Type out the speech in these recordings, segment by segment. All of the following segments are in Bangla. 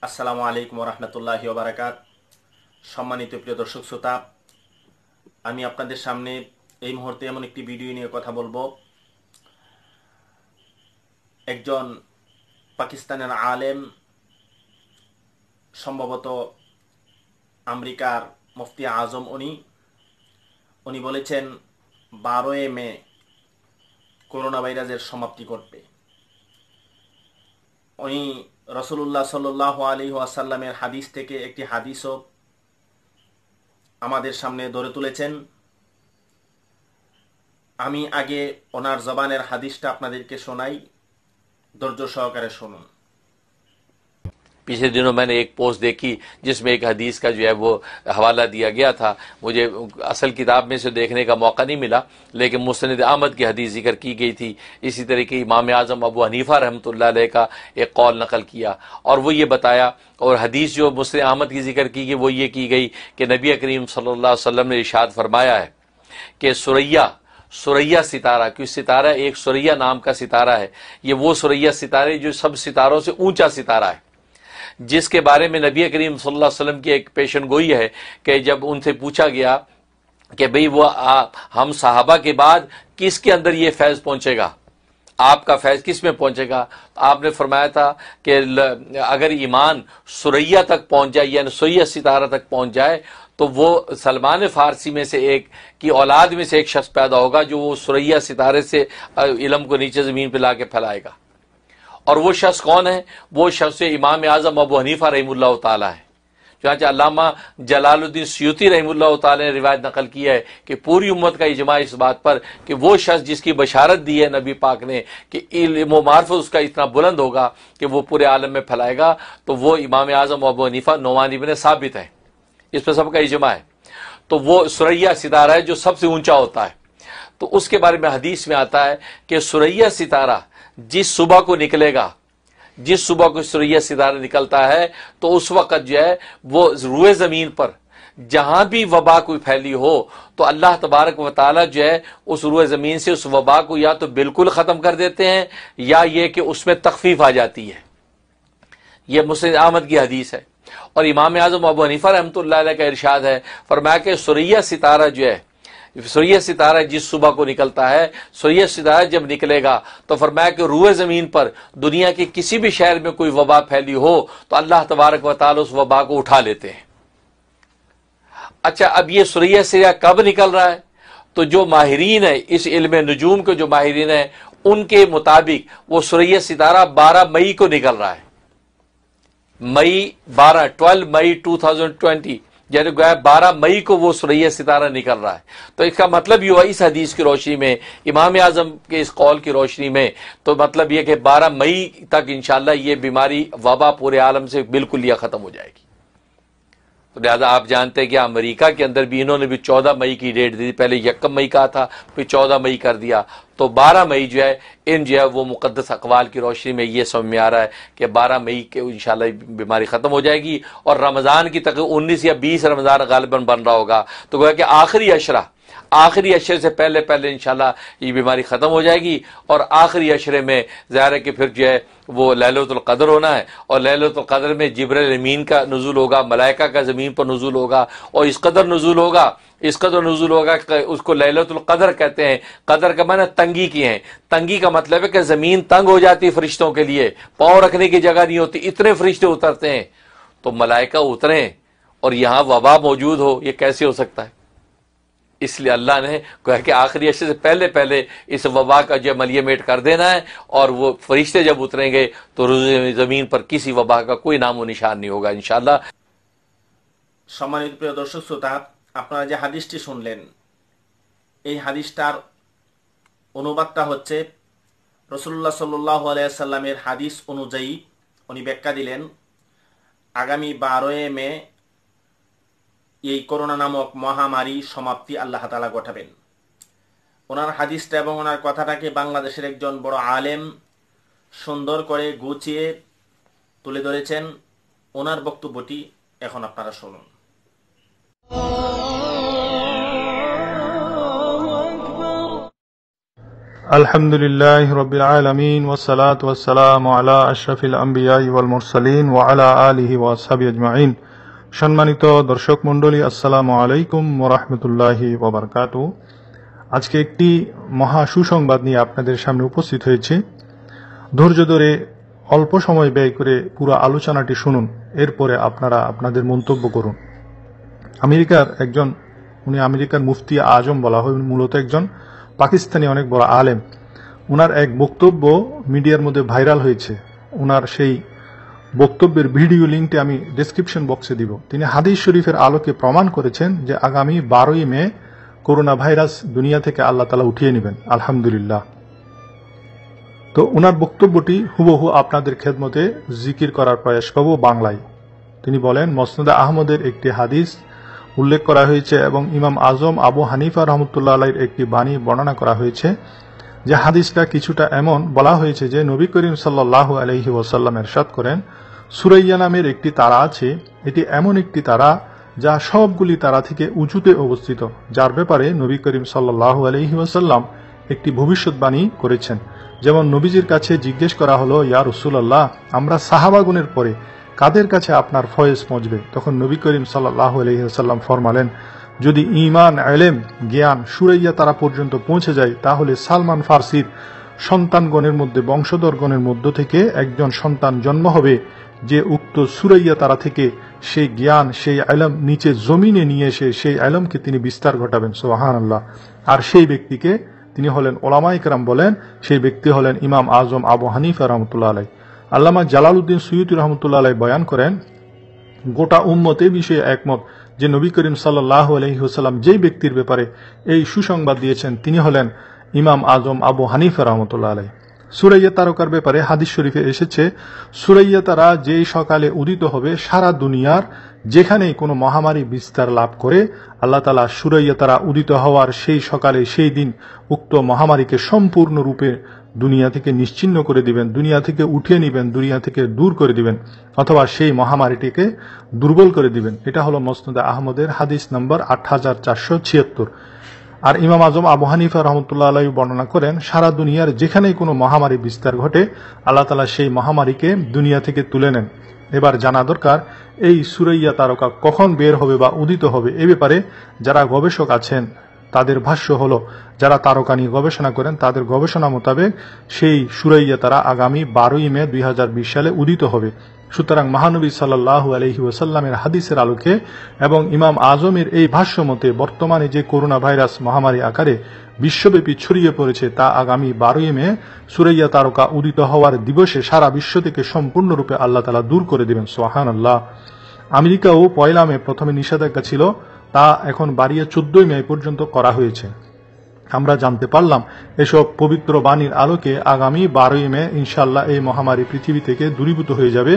আসসালামু আলাইকুম রহমতুল্লাহি ওয়া বারাকাত। সম্মানিত প্রিয় দর্শক শ্রোতা, আমি আপনাদের সামনে এই মুহূর্তে এমন একটি ভিডিও নিয়ে কথা বলবো। একজন পাকিস্তানের আলেম, সম্ভবত আমেরিকার মুফতি আজম, উনি বলেছেন 12 মে করোনা ভাইরাসের সমাপ্তি ঘটবে। উনি রাসূলুল্লাহ সাল্লাল্লাহু আলাইহি ওয়াসাল্লামের হাদিস থেকে একটি হাদিসও আমাদের সামনে ধরে তুলেছেন। আমি আগে ওনার জবানের হাদিসটা আপনাদেরকে শোনাই, ধৈর্য সহকারে শুনুন। पिछले दिनों मैंने एक पोस्ट देखी जिसमें एक हदीस का जो है वो हवाला दिया गया था। मुझे असल किताब में से देखने का मौका नहीं मिला, लेकिन मुस्नद अहमद की हदीस जिक्र की गई थी। इसी तरीके इमाम आज़म अबू हनीफा रहमतुल्लाह अलैह का एक कौल नकल किया और वो ये बताया, और हदीस जो मुस्नद अहमद की जिक्र की गई वो ये की गई कि नबी करीम सल्लल्लाहु अलैहि वसल्लम ने इरशाद फरमाया है कि सुरैया सितारा, क्योंकि सितारा एक सुरैया नाम का सितारा है, ये वो सुरैया सितारे जो सब सितारों से ऊंचा सितारा है, जिसके बारे में नबी करीम सल्लल्लाहु अलैहि वसल्लम की एक पेशन गोई है कि जब उनसे पूछा गया कि भाई वो हम सहाबा के बाद किसके अंदर ये फैज़ पहुंचेगा, आपका फैज़ किस में पहुंचेगा, तो आपने फरमाया था कि अगर ईमान सुरैया तक पहुंच जाए, यानी सुरैया सितारा तक पहुंच जाए, तो वो सलमान फारसी में से एक की औलाद में से एक शख्स पैदा होगा जो वो सुरैया सितारे से इल्म को नीचे ज़मीन पर ला के फैलाएगा। और वो शख्स कौन है? वो शख्स इमाम आज़म अबू हनीफा रहमतुल्लाह ताला है। चुनांचे अल्लामा जलालुद्दीन सयूती रहमतुल्लाह ताला ने रिवायत नकल की है कि पूरी उम्मत का इजमा इस बात पर कि वो शख्स जिसकी बशारत दी है नबी पाक ने कि इल्म व मार्फत उसका इतना बुलंद होगा कि वो पूरे आलम में फैलाएगा, तो वो इमाम आज़म अबू हनीफा नोमान इब्न साबित है। इस पर सबका इजमा है। तो वो सुरैया सितारा है जो सबसे ऊंचा होता है। तो उसके बारे में हदीस में आता है कि सुरैया सितारा जिस सुबह को निकलेगा, जिस सुबह को सुरैया सितारा निकलता है, तो उस वक्त जो है वो रूए ज़मीन पर जहां भी वबा कोई फैली हो तो अल्लाह तबारक व तआला जो है उस रूए ज़मीन से उस वबा को या तो बिल्कुल ख़त्म कर देते हैं या ये कि उसमें तखफीफ आ जाती है। यह मुस्नद अहमद की हदीस है। और इमाम आज़म अबू हनीफा रहमतुल्लाह अलैह का इरशाद है, फरमाया कि सुरैया सितारा जो है, सुरैया सितारा जिस सुबह को निकलता है, सुरैया सितारा जब निकलेगा तो फरमाया कि रूए ज़मीन पर दुनिया के किसी भी शहर में कोई वबा फैली हो तो अल्लाह तबारक व तआला उस वबा को उठा लेते हैं। अच्छा, अब ये सुरैया सितारा कब निकल रहा है? तो जो माहिरीन है, इस इल्म नजूम के जो माहिरीन है, उनके मुताबिक वो सुरैया सितारा 12 मई को निकल रहा है। 12 मई 2020, यानी 12 मई को वो सुरैया सितारा निकल रहा है। तो इसका मतलब ये हुआ इस हदीस की रोशनी में, इमाम आज़म के इस कौल की रोशनी में, तो मतलब ये कि 12 मई तक इंशाअल्लाह ये बीमारी वबा पूरे आलम से बिल्कुल ये ख़त्म हो जाएगी। तो लिहाजा आप जानते हैं कि अमेरिका के अंदर भी इन्होंने भी 14 मई की डेट दी, पहले 1 मई कहा था, फिर 14 मई कर दिया। तो 12 मई जो है इन जो है वो मुक़द्दस अक़वाल की रोशनी में ये समझ में आ रहा है कि 12 मई के इंशाअल्लाह बीमारी ख़त्म हो जाएगी। और रमज़ान की तक 19 या 20 रमज़ान गालिबन बन रहा होगा, तो गोया कि आखिरी अशरे से पहले पहले इंशाअल्लाह ये बीमारी ख़त्म हो जाएगी। और आखिरी अशरे में ज़ाहिर है कि फिर जो है वो लैलतुल क़द्र होना है, और लैलतुल क़द्र में जिब्रील अमीन का नुज़ूल होगा, मलाइका का ज़मीन पर नुज़ूल होगा, और इस कदर नुज़ूल होगा कि उसको लैलतुल क़द्र कहते हैं। क़द्र का माना तंगी की है। तंगी का मतलब है कि ज़मीन तंग हो जाती है फरिश्तों के लिए, पाँव रखने की जगह नहीं होती, इतने फरिश्ते उतरते हैं। तो मलाइका उतरे और यहाँ वबा मौजूद हो, ये कैसे हो सकता है? इसलिए अल्लाह ने कहा कि आखिरी अशरे से पहले पहले इस वबा का जो मलियमेट कर देना है, और वो फरिश्ते जब उतरेंगे तो ज़मीन पर किसी वबा का कोई नामो निशान नहीं होगा इंशाअल्लाह। সম্মানিত প্রিয় দর্শক শ্রোতা, আপনারা যে হাদিসটি শুনলেন, এই হাদিসটার অনুবাদটা হচ্ছে রাসূলুল্লাহ সাল্লাল্লাহু আলাইহি ওয়াসাল্লামের হাদিস অনুযায়ী উনি ব্যাখ্যা দিলেন আগামী 12 মে এই করোনা নামক মহামারী সমাপ্তি আল্লাহ তাআলা ঘটাবেন। ওনার হাদিসটা এবং ওনার কথাটাকে বাংলাদেশের একজন বড় আলেম সুন্দর করে গুছিয়ে তুলে ধরেছেন। ওনার বক্তব্যটি এখন আপনারা শুনুন। আলহামদুলিল্লাহি রাব্বিল আলামিন ওয়াসসালাতু ওয়াসসালামু আলা আশরাফিল আমবিয়াই ওয়াল মুরসালিন ওয়া আলা আলিহি ওয়া আসহাবিহি আজমাইন। সম্মানিত দর্শক মণ্ডলী, আসসালামু আলাইকুম ওয়া রাহমাতুল্লাহি ওয়া বারাকাতুহু। আজকে একটি মহা সুসংবাদ নিয়ে আপনাদের সামনে উপস্থিত হয়েছে। ধৈর্য ধরে অল্প সময় ব্যয় করে পুরো আলোচনাটি শুনুন, এরপরে আপনারা আপনাদের মন্তব্য করুন। উনি আমেরিকার মুফতি আজম বলা হয়, উনি মূলত একজন পাকিস্তানি অনেক বড় আলেম। উনার এক বক্তব্য মিডিয়ার মধ্যে ভাইরাল হয়েছে। উনার সেই বক্তব্যের ভিডিও লিঙ্কটি আমি ডেসক্রিপশন বক্সে দিব। তিনি হাদিস শরীফের আলোকে প্রমাণ করেছেন যে আগামী 12ই মে করোনা ভাইরাস দুনিয়া থেকে আল্লাহ তাআলা উঠিয়ে নেবেন, আলহামদুলিল্লাহ। তো উনার বক্তব্যটি হুবহু আপনাদের খেদমতে জিকির করার প্রয়াস করব বাংলায়। তিনি বলেন, মুসনাদে আহমদের একটি হাদিস উল্লেখ করা হয়েছে এবং ইমাম আজম আবু হানিফা রহমতুল্লাহ আলাইহির একটি বাণী বর্ণনা করা হয়েছে, যে হাদিসটা কিছুটা এমন বলা হয়েছে যে নবী করিম সাল্লাল্লাহু আলাইহি ওয়াসাল্লাম ইরশাদ করেন, সুরাইয়া নামের একটি তারা আছে, এটি এমন একটি তারা যা সবগুলি তারা থেকে উঁচুতে অবস্থিত, যার ব্যাপারে নবী করিম সাল্লাল্লাহু আলাইহি ওয়াসাল্লাম একটি ভবিষ্যৎবাণী করেছেন। যেমন নবীজির কাছে জিজ্ঞেস করা হলো, ইয়া রাসূলুল্লাহ, আমরা সাহাবাগণের পরে কাদের কাছে আপনার ফয়েজ পৌঁছবে? তখন নবী করিম সাল্লাল্লাহু আলাইহি ওয়াসাল্লাম ফরমালেন, যদি ঈমান, ইলম, জ্ঞান সুরাইয়া তারা পর্যন্ত পৌঁছে যায়, তাহলে সালমান ফার্সির সন্তানগণের মধ্যে, বংশধরগণের মধ্য থেকে একজন সন্তান জন্ম হবে, যে উক্ত সুরাইয়া তারা থেকে সেই জ্ঞান, সেই ইলম নিচে জমিনে নিয়ে এসে সেই ইলমকে তিনি বিস্তার ঘটাবেন। সুবহানাল্লাহ। আর সেই ব্যক্তিকে তিনি হলেন, ওলামায়ে কেরাম বলেন, সেই ব্যক্তি হলেন ইমাম আজম আবু হানিফা রহমতুল্লাহ আলাইহি। আল্লামা জালালউদ্দিন সুয়ুতী রহমতুল্লাহ আলাইহি বয়ান করেন, গোটা উম্মত এই বিষয়ে একমত যে নবী করিম সাল্লাল্লাহু আলাইহি ওয়াসাল্লাম যেই ব্যক্তির ব্যাপারে এই সুসংবাদ দিয়েছেন তিনি হলেন ইমাম আজম আবু হানিফা রহমতুল্লাহ আলাইহি। সুরাইয়া তারকার ব্যাপারে হাদিস শরীফে এসেছে, সুরাইয়া তারা যেই সকালে উদিত হবে, সারা দুনিয়ার যেখানেই কোনো মহামারী বিস্তার লাভ করে, আল্লাহ তাআলা সুরাইয়া তারা উদিত হওয়ার সেই সকালে, সেই দিন উক্ত মহামারীকে সম্পূর্ণরূপে দুনিয়া থেকে নিশ্চিহ্ন করে দিবেন, দুনিয়া থেকে উঠিয়ে নেবেন, দুনিয়া থেকে দূর করে দিবেন, অথবা সেই মহামারীটিকে দুর্বল করে দিবেন। এটা হলো মুসনাদে আহমদের হাদিস নম্বর 8476। আর ইমাম আজম আবু হানিফা রহমতুল্লাহ আলাইহি বর্ণনা করেন, সারা দুনিয়ার যেখানেই কোনো মহামারী বিস্তার ঘটে, আল্লাহ তাআলা সেই মহামারীকে দুনিয়া থেকে তুলে নেন। এবার জানা দরকার, এই সুরাইয়া তারকা কখন বের হবে বা উদিত হবে, এ ব্যাপারে যারা গবেষক আছেন তাদের ভাষ্য হলো, যারা তারকা নিয়ে গবেষণা করেন তাদের গবেষণা মোতাবেক সেই সুরাইয়া তারা আগামী 12ই মে 2020 সালে উদিত হবে। সুতরাং মহানবী সাল্লাল্লাহু আলাইহি ওয়াসাল্লামের হাদিসের আলোকে এবং ইমাম আজমের এই ভাষ্য মতে বর্তমানে যে করোনা ভাইরাস মহামারী আকারে বিশ্বব্যাপী ছড়িয়ে পড়েছে, তা আগামী 12ই মে সুরাইয়া তারকা উদিত হওয়ার দিবসে সারা বিশ্ব থেকে সম্পূর্ণরূপে আল্লাহ তাআলা দূর করে দিবেন। সুবহানাল্লাহ। আমেরিকাও 1 মে প্রথমে নিষেধাজ্ঞা ছিল, তা এখন বাড়িয়ে 14 মে পর্যন্ত করা হয়েছে। আমরা জানতে পারলাম এসব পবিত্র বাণীর আলোকে আগামী 12ই মে ইনশাআল্লাহ এই মহামারী পৃথিবী থেকে দূরীভূত হয়ে যাবে।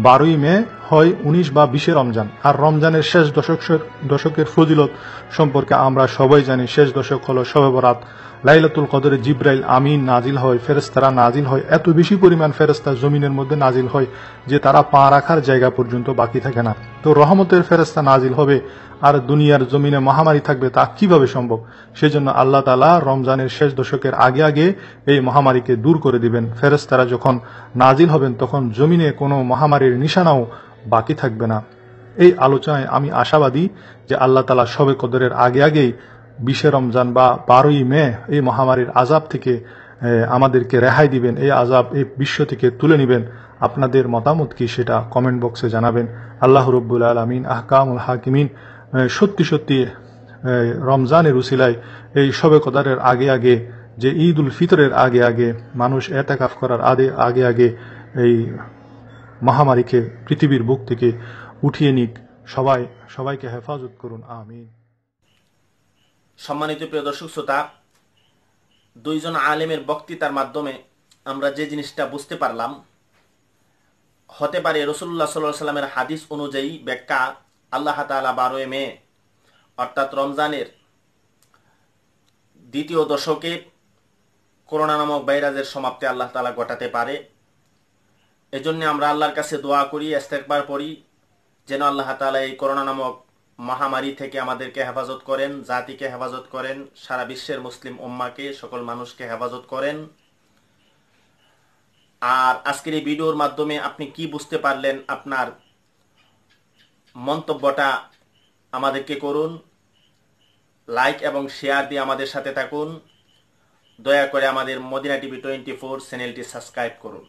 12ই মে হয় 19 বা 20 রমজান। আর রমজানের শেষ দশকের ফজিলত সম্পর্কে আমরা সবাই জানি। শেষ দশক হলো শবে বরাত, লাইলাতুল কদরে জিবরাইল আমিন নাজিল হয়, ফেরেশতারা নাজিল হয়। এত বেশি পরিমাণ ফেরেশতা জমিনের মধ্যে নাজিল হয় যে তারা পা রাখার জায়গা পর্যন্ত বাকি থাকে না। তো রহমতের ফেরেশতা নাজিল হবে আর দুনিয়ার জমিনে মহামারী থাকবে, তা কিভাবে সম্ভব? সেজন্য আল্লাহ তাআলা রমজানের শেষ দশকের আগে আগে এই মহামারীকে দূর করে দিবেন। ফেরেশতারা যখন নাজিল হবেন তখন জমিনে কোনো মহামারীর নিশানাও বাকি থাকবে না। এই আলোচনায় আমি আশাবাদী যে আল্লাহ তাআলা শবে কদরের আগে আগেই 20 রমজান বা 12ই মে এই মহামারীর আযাব থেকে আমাদেরকে রেহাই দিবেন, এই আযাব এই বিশ্ব থেকে তুলে নেবেন। আপনাদের মতামত কি সেটা কমেন্ট বক্সে জানাবেন। আল্লাহ রাব্বুল আলামিন আহকামুল হাকিমিন সত্যি সত্যি রমজানের উসিলায় এই শবে কদরের আগে আগে, যে ঈদ উল ফিতরের আগে আগে মানুষ এতেকাফ করার আগে আগে এই মহামারীকে পৃথিবীর বুক থেকে উঠিয়ে নিক। সবাইকে হেফাজত করুন, আমিন। সম্মানিত প্রিয় দর্শক শ্রোতা, দুইজন আলেমের বক্তৃতার মাধ্যমে আমরা যে জিনিসটা বুঝতে পারলাম, হতে পারে রাসূলুল্লাহ সাল্লাল্লাহু আলাইহি ওয়াসাল্লামের হাদিস অনুযায়ী ব্যাখ্যা, আল্লাহ তাআলা 12 মে অর্থাৎ রমজানের দ্বিতীয় দশকে করোনা নামক ভাইরাসের সমাপ্তি আল্লাহ তাআলা ঘটাতে পারে। এজন্য আমরা আল্লাহর কাছে দোয়া করি, ইস্তেগফার করি, যেন আল্লাহ তাআলা এই করোনা নামক মহামারী থেকে আমাদেরকে হেফাজত করেন, জাতিকে হেফাজত করেন, সারা বিশ্বের মুসলিম উম্মাকে, সকল মানুষকে হেফাজত করেন। আর আজকের এই ভিডিওর মাধ্যমে আপনি কি বুঝতে পারলেন, আপনার মন্তব্যটা আমাদেরকে করুন। লাইক এবং শেয়ার দিয়ে আমাদের সাথে থাকুন। দয়া করে আমাদের মদিনা টিভি 24 চ্যানেলটি সাবস্ক্রাইব করুন।